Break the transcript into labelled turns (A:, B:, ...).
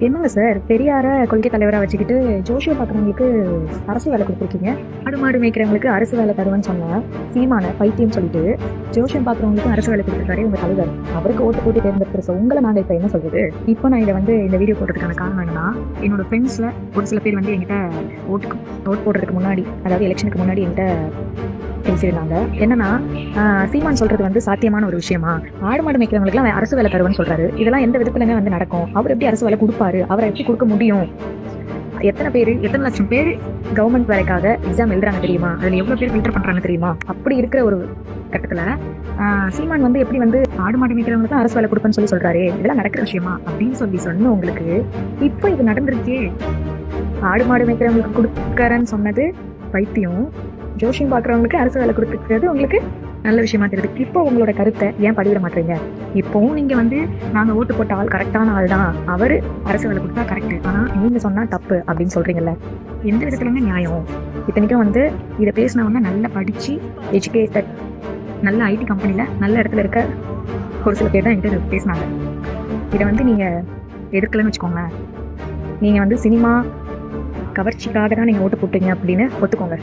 A: என்னங்க சார், பெரியார கொள்கை தலைவரா வச்சுக்கிட்டு ஜோஷியம் பார்க்குறவங்களுக்கு அரசு வேலை கொடுத்துருக்கீங்க. ஆடு மாடு மேய்க்கிறவங்களுக்கு அரசு வேலை தருவேன்னு சொன்ன சீமான பைத்தியம் சொல்லிட்டு ஜோஷியம் பார்க்குறவங்களுக்கும் அரசு வேலை கொடுத்துருக்காரு உங்க தலைவர். அவருக்கு ஓட்டு போட்டு தேர்ந்தெடுக்கிற உங்களை நாங்கள் இப்போ என்ன சொல்றது? இப்போ நான் இதை இந்த வீடியோ போடுறதுக்கான காரணம் என்னன்னா, என்னோட ஃப்ரெண்ட்ஸ்ல ஒரு சில பேர் என்கிட்ட ஓட்டு போடுறதுக்கு முன்னாடி, அதாவது எலெக்ஷனுக்கு முன்னாடி என்கிட்ட பேசியிருந்தாங்க. என்னன்னா, சீமான் சொல்றது சாத்தியமான ஒரு விஷயமா? ஆடு மாடு மேய்க்கிறவங்களுக்கு அரசு வேலை தருவேன்னு சொல்றாரு. இதெல்லாம் எந்த விதத்துலங்க நடக்கும்? அவர் எப்படி அரசு வேலை கொடுப்பாரு? அவரை எப்படி கொடுக்க முடியும்? எத்தனை லட்சம் பேர் கவர்மெண்ட் வேலைக்காக எக்ஸாம் எழுதுறாங்க தெரியுமா? அதுல எவ்வளவு பேர் ஃபில்டர் பண்றாங்க தெரியுமா? அப்படி இருக்கிற ஒரு கட்டத்துல சீமான் எப்படி ஆடு மாடு மேய்க்கிறவங்களுக்கு அரசு வேலை கொடுப்பேன்னு சொல்றாரு. இதெல்லாம் நடக்கிற விஷயமா அப்படின்னு சொன்ன உங்களுக்கு இப்போ இது நடந்துருக்கே. ஆடு மாடு மேய்க்கிறவங்களுக்கு கொடுக்கறேன்னு சொன்னது பைத்தியம். ஜோஷியம் பார்க்குறவங்களுக்கு அரசு வேலை கொடுத்துக்கிறது உங்களுக்கு நல்ல விஷயமா தெரியுது. இப்போ உங்களோட கருத்தை ஏன் பதிவிட மாட்டீங்க? இப்போவும் நீங்க நாங்க ஓட்டு போட்ட ஆள் கரெக்டான ஆள் தான், அவரு அரசு வேலை கொடுத்தா கரெக்ட், ஆனா நீங்க சொன்னா தப்பு அப்படின்னு சொல்றீங்கல்ல. எந்த விதத்துலங்க நியாயம்? இத்தனைக்கும் இதை பேசினவங்க நல்லா படிச்சு எஜுகேட்டட், நல்ல ஐடி கம்பெனில நல்ல இடத்துல இருக்க ஒரு சில பேர் தான் என்கிட்ட பேசினாங்க. இதை நீங்க எதிர்க்கலன்னு வச்சுக்கோங்களேன். நீங்க சினிமா கவர்ச்சிக்காக தான் நீங்க ஓட்டு போட்டீங்க அப்படின்னு ஒத்துக்கோங்க.